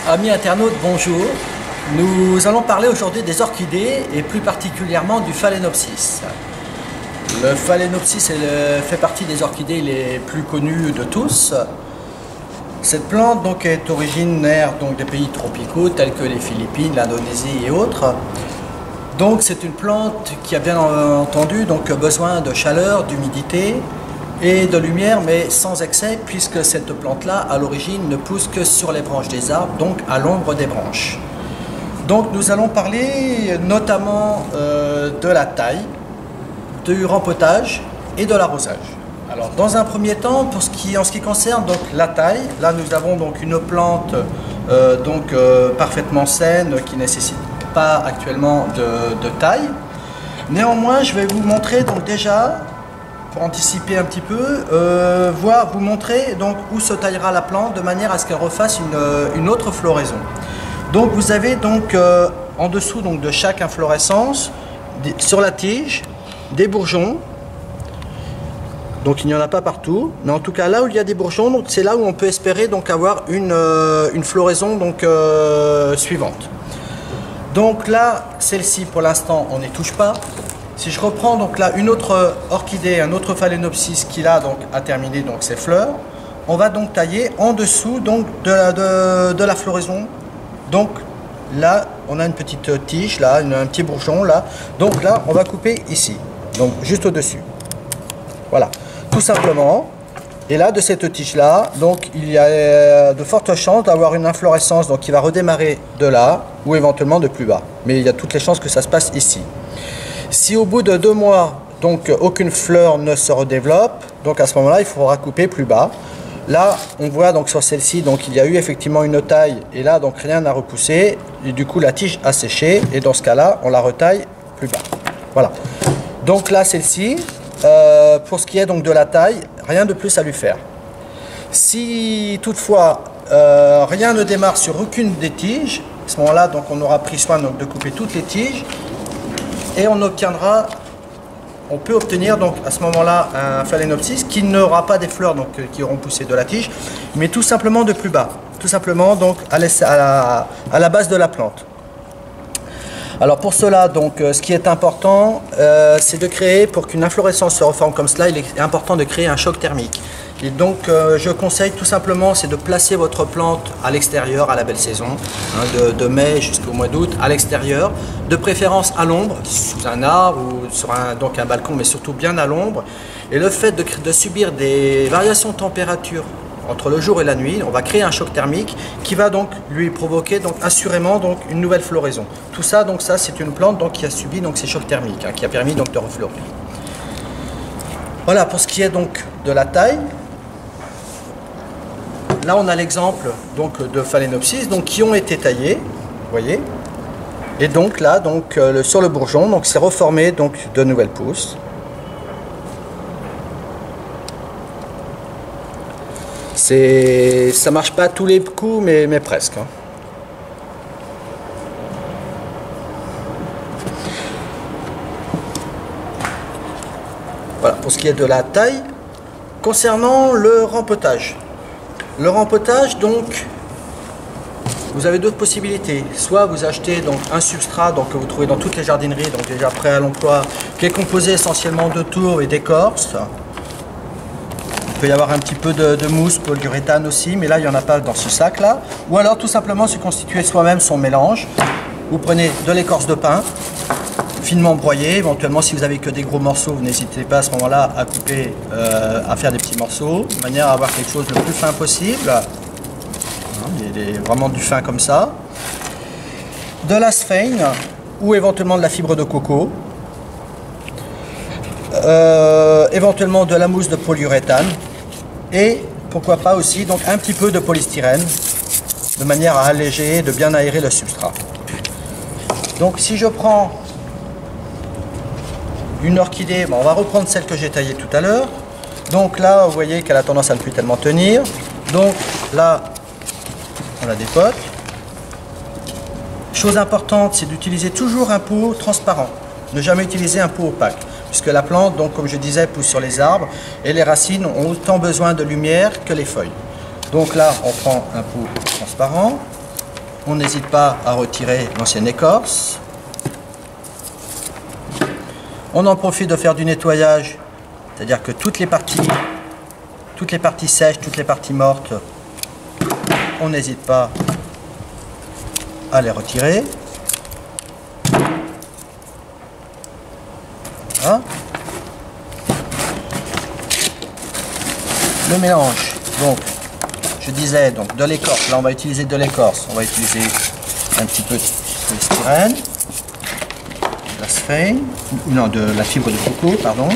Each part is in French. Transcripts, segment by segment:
Amis internautes, bonjour. Nous allons parler aujourd'hui des orchidées et plus particulièrement du Phalaenopsis. Le Phalaenopsis fait partie des orchidées les plus connues de tous. Cette plante donc, est originaire donc, des pays tropicaux tels que les Philippines, l'Indonésie et autres. Donc c'est une plante qui a bien entendu donc, besoin de chaleur, d'humidité et de lumière, mais sans excès, puisque cette plante-là, à l'origine, ne pousse que sur les branches des arbres, donc à l'ombre des branches. Donc nous allons parler notamment de la taille, du rempotage et de l'arrosage. Alors dans un premier temps, en ce qui concerne donc, la taille, là nous avons donc une plante parfaitement saine qui ne nécessite pas actuellement de taille. Néanmoins, je vais vous montrer donc déjà, pour anticiper un petit peu, vous montrer donc où se taillera la plante de manière à ce qu'elle refasse une autre floraison. Donc vous avez donc en dessous donc, de chaque inflorescence, sur la tige, des bourgeons. Donc il n'y en a pas partout, mais en tout cas là où il y a des bourgeons, c'est là où on peut espérer donc avoir une floraison donc, suivante. Donc là, celle-ci pour l'instant on n'y touche pas. Si je reprends donc là une autre orchidée, un autre Phalaenopsis qui là donc a terminé donc ses fleurs, on va donc tailler en dessous donc de la floraison. Donc là on a une petite tige là, un petit bourgeon là. Donc là on va couper ici, donc juste au-dessus. Voilà, tout simplement. Et là de cette tige là, donc il y a de fortes chances d'avoir une inflorescence donc qui va redémarrer de là ou éventuellement de plus bas. Mais il y a toutes les chances que ça se passe ici. Si au bout de 2 mois, donc aucune fleur ne se redéveloppe, donc à ce moment-là, il faudra couper plus bas. Là, on voit donc sur celle-ci, donc il y a eu effectivement une taille, et là, donc rien n'a repoussé, et du coup la tige a séché, et dans ce cas-là, on la retaille plus bas. Voilà. Donc là, celle-ci, pour ce qui est donc de la taille, rien de plus à lui faire. Si toutefois rien ne démarre sur aucune des tiges, à ce moment-là, donc on aura pris soin donc, de couper toutes les tiges. Et on peut obtenir donc à ce moment-là un Phalaenopsis qui n'aura pas des fleurs donc, qui auront poussé de la tige, mais tout simplement de plus bas, tout simplement donc à la base de la plante. Alors pour cela, donc, ce qui est important, c'est de créer, pour qu'une inflorescence se reforme comme cela, il est important de créer un choc thermique. Et donc je conseille tout simplement, c'est de placer votre plante à l'extérieur à la belle saison, hein, de mai jusqu'au mois d'août, à l'extérieur, de préférence à l'ombre, sous un arbre ou sur un balcon, mais surtout bien à l'ombre. Et le fait de subir des variations de température entre le jour et la nuit, on va créer un choc thermique qui va donc lui provoquer donc assurément donc une nouvelle floraison. Tout ça donc ça c'est une plante donc qui a subi donc ces chocs thermiques, hein, qui a permis donc de refleurir. Voilà pour ce qui est donc de la taille. Là on a l'exemple donc de Phalaenopsis donc qui ont été taillés, vous voyez. Et donc là donc sur le bourgeon donc c'est reformé donc de nouvelles pousses. Ça marche pas tous les coups, mais presque. Hein. Voilà, pour ce qui est de la taille. Concernant le rempotage. Le rempotage, donc, vous avez d'autres possibilités. Soit vous achetez donc, un substrat donc, que vous trouvez dans toutes les jardineries, donc déjà prêt à l'emploi, qui est composé essentiellement de tourbe et d'écorce. Il peut y avoir un petit peu de mousse, polyuréthane aussi, mais là il n'y en a pas dans ce sac là. Ou alors tout simplement se constituer soi-même son mélange. Vous prenez de l'écorce de pin, finement broyée, éventuellement si vous n'avez que des gros morceaux, vous n'hésitez pas à ce moment-là à couper, à faire des petits morceaux, de manière à avoir quelque chose le plus fin possible. Il est vraiment du fin comme ça. De la sphène ou éventuellement de la fibre de coco. Éventuellement de la mousse de polyuréthane et pourquoi pas aussi donc un petit peu de polystyrène de manière à alléger, de bien aérer le substrat. Donc si je prends une orchidée, on va reprendre celle que j'ai taillée tout à l'heure. Donc là vous voyez qu'elle a tendance à ne plus tellement tenir. Donc là on la dépote. Chose importante, c'est d'utiliser toujours un pot transparent. Ne jamais utiliser un pot opaque. Puisque la plante, donc, comme je disais, pousse sur les arbres et les racines ont autant besoin de lumière que les feuilles. Donc là, on prend un pot transparent on n'hésite pas à retirer l'ancienne écorce. On en profite de faire du nettoyage, c'est-à-dire que toutes les parties sèches, toutes les parties mortes, on n'hésite pas à les retirer. Voilà. Le mélange, donc je disais donc de l'écorce, là on va utiliser de l'écorce, on va utiliser un petit peu de polystyrène, de la sphère, non de la fibre de coco, pardon.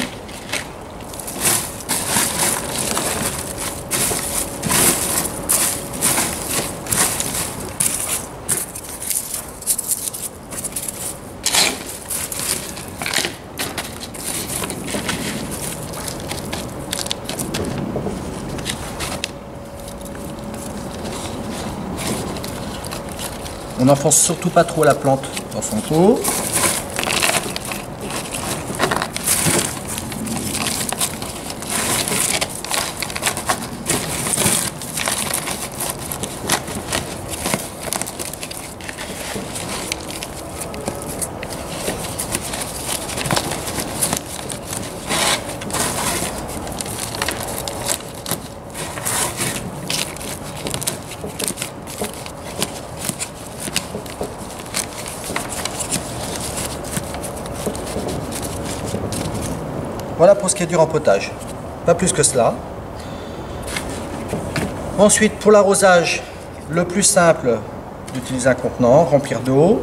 On n'enfonce surtout pas trop la plante dans son pot. Voilà pour ce qui est du rempotage, pas plus que cela. Ensuite, pour l'arrosage, le plus simple, d'utiliser un contenant, remplir d'eau,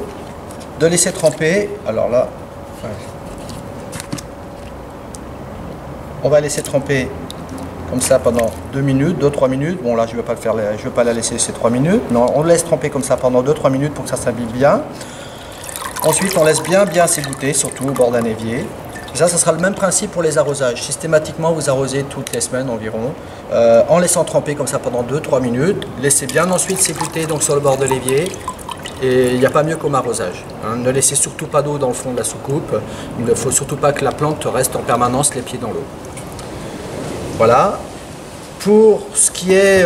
de laisser tremper. Alors là, on va laisser tremper comme ça pendant 2 minutes, 2-3 minutes. Bon là, je ne vais pas la laisser ces 3 minutes. Non, on laisse tremper comme ça pendant 2-3 minutes pour que ça s'imbibe bien. Ensuite, on laisse bien s'égoutter, surtout au bord d'un évier. Ça sera le même principe pour les arrosages. Systématiquement, vous arrosez toutes les semaines environ, en laissant tremper comme ça pendant 2-3 minutes. Laissez bien ensuite s'égoutter donc sur le bord de l'évier. Et il n'y a pas mieux comme arrosage. Hein. Ne laissez surtout pas d'eau dans le fond de la soucoupe. Il ne faut surtout pas que la plante reste en permanence les pieds dans l'eau. Voilà. Pour ce qui est...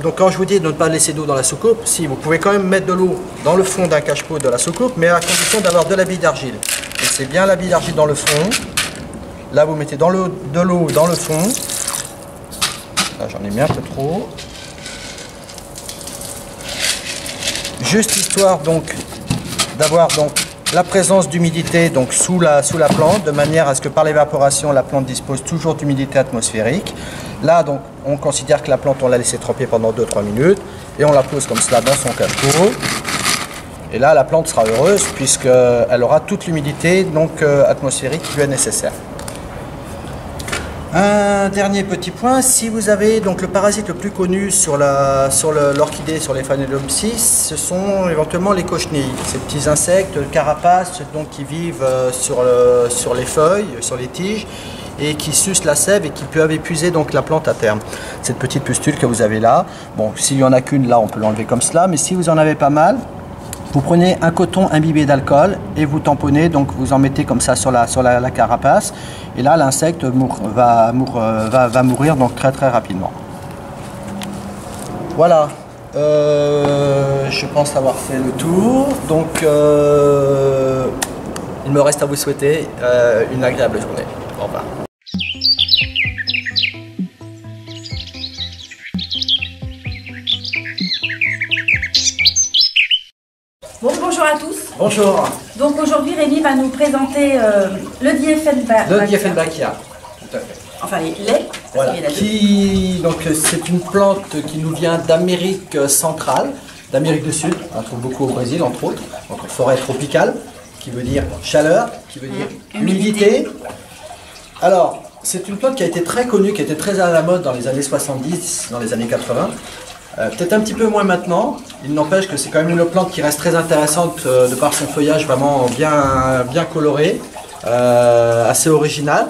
donc quand je vous dis de ne pas laisser d'eau dans la soucoupe, si vous pouvez quand même mettre de l'eau dans le fond d'un cache-pot de la soucoupe, mais à condition d'avoir de la bille d'argile. C'est bien la bille d'argile dans le fond. Là, vous mettez de l'eau dans le fond. Là, j'en ai mis un peu trop. Juste histoire donc d'avoir donc la présence d'humidité donc sous la plante, de manière à ce que par l'évaporation, la plante dispose toujours d'humidité atmosphérique. Là, donc, on considère que la plante, on l'a laissé tremper pendant 2-3 minutes et on la pose comme cela dans son cache-pot. Et là, la plante sera heureuse puisqu'elle aura toute l'humidité atmosphérique qui lui est nécessaire. Un dernier petit point, si vous avez donc le parasite le plus connu sur l'orchidée, sur les Phalaenopsis, ce sont éventuellement les cochenilles, ces petits insectes carapaces donc, qui vivent sur les feuilles, sur les tiges et qui sucent la sève et qui peuvent épuiser donc la plante à terme. Cette petite pustule que vous avez là, bon, s'il n'y en a qu'une là, on peut l'enlever comme cela, mais si vous en avez pas mal, vous prenez un coton imbibé d'alcool et vous tamponnez, donc vous en mettez comme ça sur la carapace. Et là, l'insecte va mourir donc très rapidement. Voilà, je pense avoir fait le tour. Donc, il me reste à vous souhaiter une agréable journée. Au revoir. Bon, bonjour à tous. Bonjour. Donc aujourd'hui, Rémi va nous présenter le Dieffenbachia. Le Dieffenbachia, tout à fait. Enfin, les laits. Voilà. Donc c'est une plante qui nous vient d'Amérique centrale, d'Amérique du Sud. On en trouve beaucoup au Brésil, entre autres. Donc forêt tropicale, qui veut dire chaleur, qui veut dire humidité. Alors, c'est une plante qui a été très connue, qui a été très à la mode dans les années 70, dans les années 80. Peut-être un petit peu moins maintenant, il n'empêche que c'est quand même une plante qui reste très intéressante de par son feuillage vraiment bien coloré, assez original.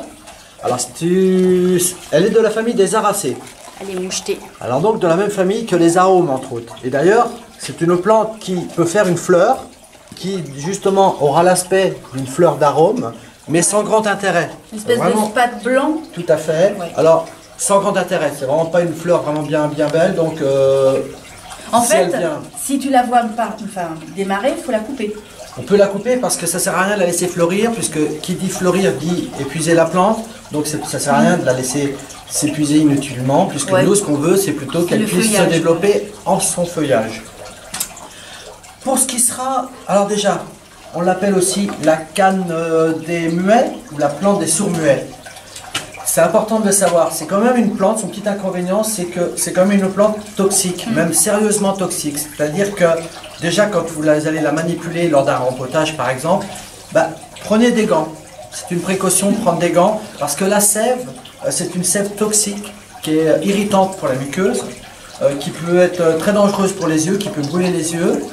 Alors elle est de la famille des Aracées. Elle est mouchetée. Alors donc de la même famille que les arômes entre autres. Et d'ailleurs c'est une plante qui peut faire une fleur, qui justement aura l'aspect d'une fleur d'arôme, mais sans grand intérêt. Une espèce de spate blanc. Tout à fait. Ouais. Alors, sans grand intérêt, c'est vraiment pas une fleur vraiment bien belle, donc... En Si fait, elle vient. si tu la vois pas, démarrer, il faut la couper. On peut la couper parce que ça sert à rien de la laisser fleurir, puisque qui dit fleurir dit épuiser la plante, donc ça sert à rien de la laisser s'épuiser inutilement, puisque nous, ce qu'on veut, c'est plutôt qu'elle puisse se développer en son feuillage. Pour ce qui sera, alors déjà, on l'appelle aussi la canne des muets, ou la plante des sourds-muets. C'est important de le savoir, c'est quand même une plante, son petit inconvénient, c'est que c'est quand même une plante toxique, même sérieusement toxique. C'est-à-dire que déjà quand vous allez la manipuler lors d'un rempotage par exemple, prenez des gants. C'est une précaution de prendre des gants, parce que la sève, c'est une sève toxique qui est irritante pour la muqueuse, qui peut être très dangereuse pour les yeux, qui peut brûler les yeux,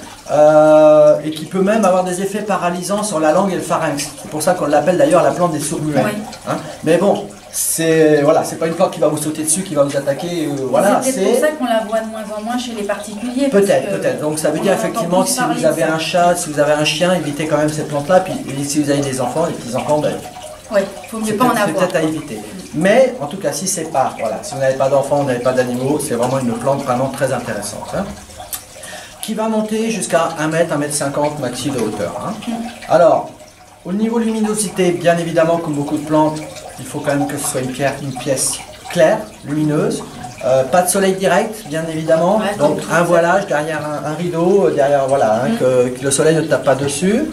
et qui peut même avoir des effets paralysants sur la langue et le pharynx. C'est pour ça qu'on l'appelle d'ailleurs la plante des sourds-muets. Oui. Hein, mais bon, c'est pas une plante qui va vous sauter dessus, qui va vous attaquer. Voilà, c'est pour ça qu'on la voit de moins en moins chez les particuliers. Peut-être. Donc ça veut dire effectivement que si vous avez un chat, si vous avez un chien, évitez quand même cette plante-là. Puis si vous avez des enfants, des petits-enfants, oui, il faut mieux pas en avoir. C'est peut-être à éviter. Mais en tout cas, si c'est pas, si vous n'avez pas d'enfants, vous n'avez pas d'animaux, c'est vraiment une plante vraiment très intéressante. Hein, qui va monter jusqu'à 1 mètre, 1,50 m maxi de hauteur. Hein. Alors, au niveau luminosité, bien évidemment, comme beaucoup de plantes, il faut quand même que ce soit une pièce claire, lumineuse. Pas de soleil direct, bien évidemment. Ouais, donc un voilage derrière un rideau, derrière que le soleil ne tape pas dessus.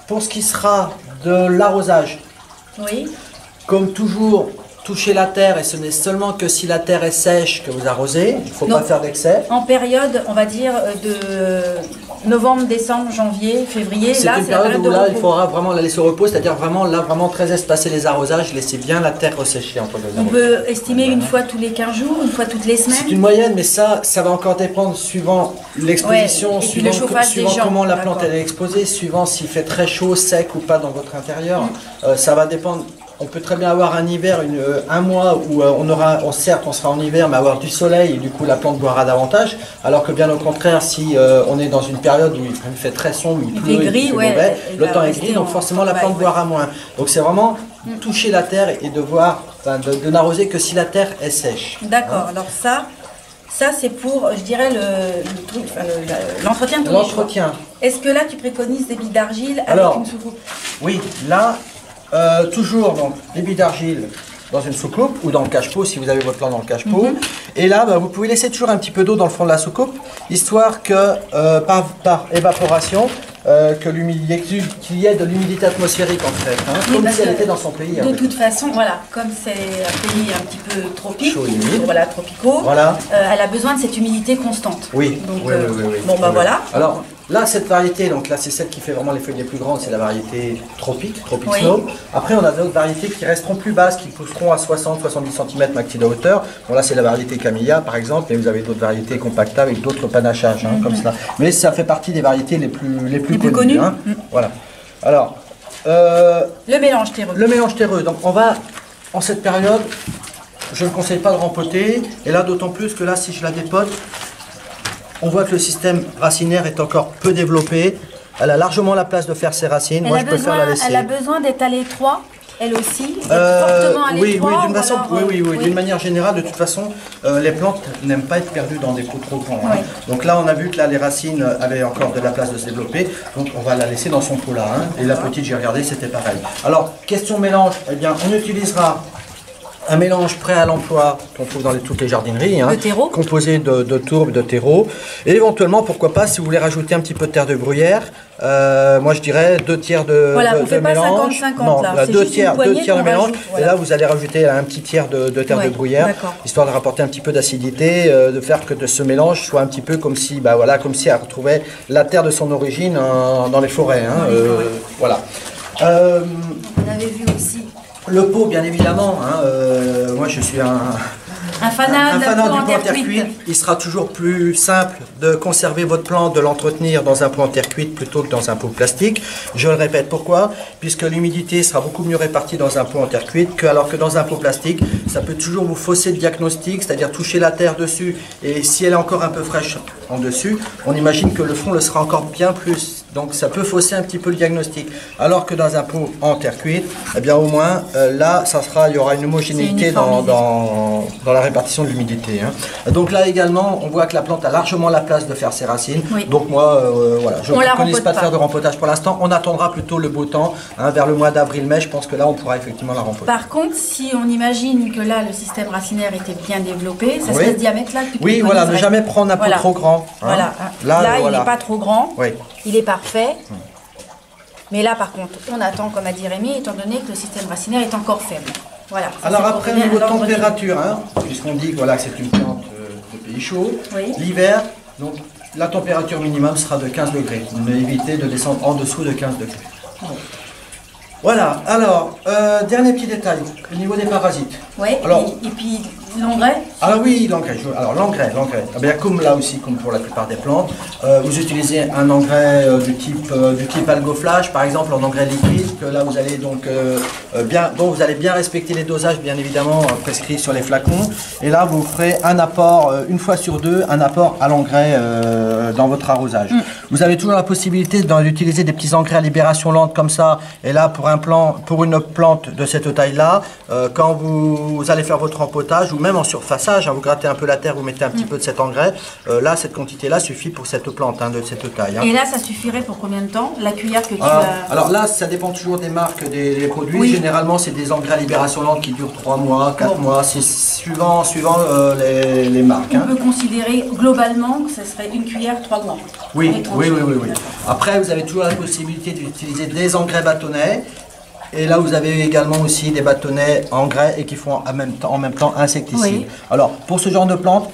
Pour ce qui sera de l'arrosage, comme toujours, touchez la terre, et ce n'est seulement que si la terre est sèche que vous arrosez. Il ne faut pas faire d'excès. En période, on va dire, de novembre, décembre, janvier, février. C'est une période où là, il faudra vraiment la laisser au repos, c'est-à-dire vraiment très espacer les arrosages, laisser bien la terre ressécher entre deux. On peut estimer une fois tous les 15 jours, une fois toutes les semaines. C'est une moyenne, mais ça va encore dépendre suivant l'exposition, suivant comment la plante elle est exposée, suivant s'il fait très chaud, sec ou pas dans votre intérieur. Ça va dépendre. On peut très bien avoir un hiver, un mois où certes on sera en hiver, mais avoir du soleil et du coup la plante boira davantage. Alors que bien au contraire, si on est dans une période où il fait très sombre, il pleut, il fait mauvais, le temps est gris, donc forcément la plante boira moins. Donc c'est vraiment toucher la terre et de n'arroser que si la terre est sèche. D'accord. Alors ça c'est pour, je dirais, l'entretien de l'entretien. Est-ce que là tu préconises des billes d'argile avec une soucoupe? Oui, là. Toujours donc des billes d'argile dans une soucoupe ou dans le cache-pot si vous avez votre plante dans le cache-pot. Et là, vous pouvez laisser toujours un petit peu d'eau dans le fond de la soucoupe, histoire que par évaporation, qu'il y ait de l'humidité atmosphérique en fait, comme si elle était dans son pays. De toute façon, comme c'est un pays un petit peu tropique, tropicaux, elle a besoin de cette humidité constante. Oui. Donc, oui. Voilà. Alors là, cette variété, donc là c'est celle qui fait vraiment les feuilles les plus grandes, c'est la variété Tropic Snow. Après, on a d'autres variétés qui resteront plus basses, qui pousseront à 60-70 cm maxi de hauteur. Bon là, c'est la variété Camellia par exemple, mais vous avez d'autres variétés compacta avec d'autres panachages, comme cela. Mais ça fait partie des variétés les plus connues. Voilà. Alors, le mélange terreux. Le mélange terreux. Donc on va, en cette période, je ne conseille pas de rempoter. Et là, d'autant plus que là, si je la dépote, on voit que le système racinaire est encore peu développé. Elle a largement la place de faire ses racines. Moi, je préfère la laisser. Elle a besoin d'être à l'étroit, elle aussi, fortement à l'étroit. D'une manière générale, de toute façon, les plantes n'aiment pas être perdues dans des pots trop grands. Donc là, on a vu que là, les racines avaient encore de la place de se développer. Donc on va la laisser dans son pot là. Et la petite, j'ai regardé, c'était pareil. Alors, question mélange, eh bien, on utilisera un mélange prêt à l'emploi qu'on trouve dans toutes les jardineries, composé de tourbe, de terreau. Et éventuellement, pourquoi pas, si vous voulez rajouter un petit peu de terre de bruyère, moi je dirais 2 tiers de mélange. Non, 2 tiers de mélange. Et là, vous allez rajouter un petit tiers de terre de bruyère, histoire de rapporter un petit peu d'acidité, de faire que de ce mélange soit un petit peu comme si, comme si elle retrouvait la terre de son origine dans les forêts. Voilà. On avait vu aussi. Le pot, bien évidemment, moi je suis un fanat du pot en terre cuite. Il sera toujours plus simple de conserver votre plante, de l'entretenir dans un pot en terre cuite plutôt que dans un pot plastique. Je le répète, pourquoi? Puisque l'humidité sera beaucoup mieux répartie dans un pot en terre cuite alors que dans un pot plastique. Ça peut toujours vous fausser le diagnostic, c'est-à-dire toucher la terre dessus, et si elle est encore un peu fraîche en dessus, on imagine que le fond le sera encore bien plus Donc ça peut fausser un petit peu le diagnostic. Alors que dans un pot en terre cuite, eh bien au moins là, il y aura une homogénéité dans la répartition de l'humidité. Hein. Donc là également, on voit que la plante a largement la place de faire ses racines. Oui. Donc moi, voilà, je ne préconise pas de faire de rempotage pour l'instant. On attendra plutôt le beau temps, hein, vers le mois d'avril-mai. Je pense que là, on pourra effectivement la rempoter. Par contre, si on imagine que là, le système racinaire était bien développé, ça serait ce diamètre-là que tu Oui, voilà, ne jamais prendre un pot trop grand. Hein. Voilà. Là, il n'est pas trop grand. Oui. Il est parfait. Mais là, par contre, on attend, comme a dit Rémi, étant donné que le système racinaire est encore faible. Voilà. Alors après, au niveau de température, hein, puisqu'on dit que, voilà, que c'est une plante de pays chaud, l'hiver, donc la température minimum sera de 15 degrés. Évitez de descendre en dessous de 15 degrés. Voilà, alors, dernier petit détail, au niveau des parasites. Oui, et puis l'engrais. Alors oui, l'engrais. Alors l'engrais. Eh bien, comme là aussi, comme pour la plupart des plantes, vous utilisez un engrais du type algoflash, par exemple en engrais liquide, que là vous allez donc vous allez bien respecter les dosages, bien évidemment prescrits sur les flacons. Et là vous ferez un apport, une fois sur deux, un apport à l'engrais dans votre arrosage. Vous avez toujours la possibilité d'utiliser des petits engrais à libération lente comme ça. Et là pour une plante de cette taille-là, quand vous allez faire votre rempotage, ou même en surfaçage, hein, vous grattez un peu la terre, vous mettez un petit peu de cet engrais, là cette quantité-là suffit pour cette plante, hein, de cette taille. Hein. Et là ça suffirait pour combien de temps, la cuillère que tu as? Alors là ça dépend toujours des marques des produits, généralement c'est des engrais à libération lente qui durent 3 mois, 4 mois, c'est suivant les marques. On peut considérer globalement que ce serait une cuillère 3 grammes. Oui. Après vous avez toujours la possibilité d'utiliser des engrais bâtonnets. Et là, vous avez également aussi des bâtonnets engrais et qui font en même temps insecticides. Oui. Alors, pour ce genre de plante,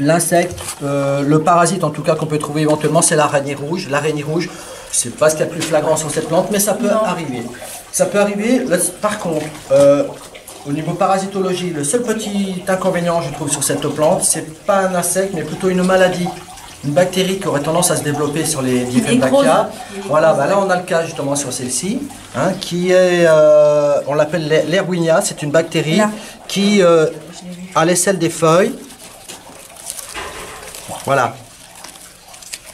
l'insecte, le parasite en tout cas qu'on peut trouver éventuellement, c'est l'araignée rouge. L'araignée rouge, c'est pas ce qu'il y a de plus flagrant sur cette plante, mais ça peut arriver. Ça peut arriver. Là, par contre, au niveau parasitologie, le seul petit inconvénient, je trouve, sur cette plante, c'est pas un insecte, mais plutôt une maladie. Une bactérie qui aurait tendance à se développer sur les Dieffenbachia. Voilà, là on a le cas justement sur celle-ci, hein, qui est, on l'appelle l'Erwinia, c'est une bactérie qui a l'aisselle des feuilles. Voilà.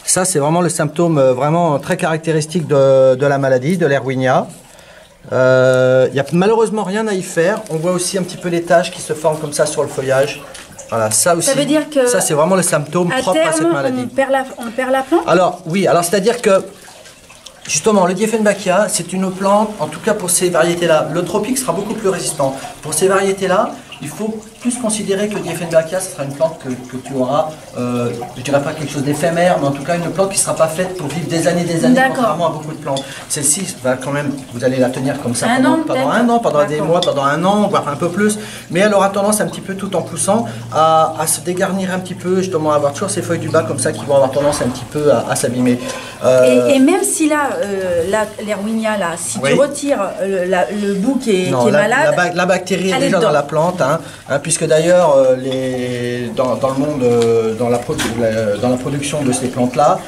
Ça c'est vraiment le symptôme vraiment très caractéristique de la maladie, de l'Erwinia. Il n'y a malheureusement rien à y faire. On voit aussi un petit peu les taches qui se forment comme ça sur le feuillage. Voilà, ça aussi, ça veut dire que ça c'est vraiment le symptôme propre à cette maladie. On perd la plante. Alors oui, alors c'est-à-dire que justement le Dieffenbachia, c'est une plante, en tout cas pour ces variétés-là, le tropique sera beaucoup plus résistant. Pour ces variétés-là, il faut plus considérer que le Dieffenbachia, ce sera une plante que tu auras, je dirais pas quelque chose d'éphémère, mais en tout cas une plante qui ne sera pas faite pour vivre des années, contrairement à beaucoup de plantes. Celle-ci va quand même, vous allez la tenir comme ça pendant un an, pendant des mois, pendant un an, voire un peu plus, mais elle aura tendance un petit peu tout en poussant à se dégarnir un petit peu, justement à avoir toujours ces feuilles du bas comme ça qui vont avoir tendance un petit peu à s'abîmer. Et même si là, l'Erwinia, là, si tu retires le bout qui est malade, la bactérie est déjà dans la plante, hein, puisque d'ailleurs dans le monde, dans la production de ces plantes-là,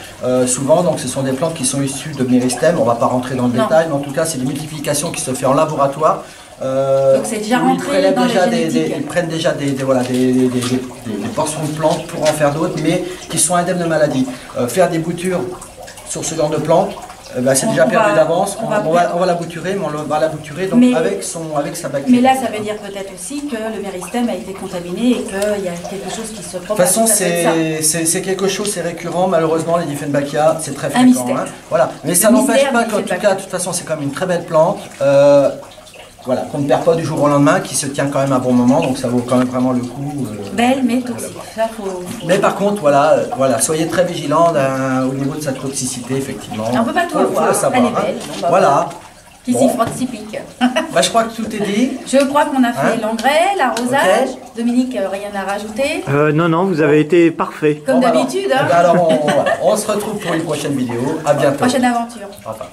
souvent donc ce sont des plantes qui sont issues de méristèmes. On ne va pas rentrer dans le détail, mais en tout cas c'est des multiplications qui se fait en laboratoire. Donc c'est déjà rentré dans la génétique. Ils prennent déjà des portions de plantes pour en faire d'autres, mais qui sont indemnes de maladie. Faire des boutures sur ce genre de plantes, c'est déjà perdu d'avance. On va la bouturer, mais on va la bouturer donc avec sa bactérie. Mais là, ça veut dire peut-être aussi que le méristème a été contaminé et qu'il y a quelque chose qui se propage. De toute façon, c'est quelque chose, c'est récurrent. Malheureusement, les Dieffenbachia, c'est très fréquent. Hein. Voilà. Mais ça n'empêche pas qu'en tout cas, de toute façon, c'est quand même une très belle plante. Voilà, qu'on ne perd pas du jour au lendemain, qui se tient quand même un bon moment, donc ça vaut quand même vraiment le coup. Belle mais toxique. Mais par contre, voilà, soyez très vigilants au niveau de sa toxicité, effectivement. On ne peut pas tout voir, elle est belle. Voilà. Qui s'y frotte, s'y pique. Je crois que tout est dit. Je crois qu'on a fait l'engrais, l'arrosage. Okay. Dominique, rien à rajouter? Non, vous avez été parfait. Comme d'habitude. Alors, on se retrouve pour une prochaine vidéo. À bientôt. Prochaine aventure. Enfin.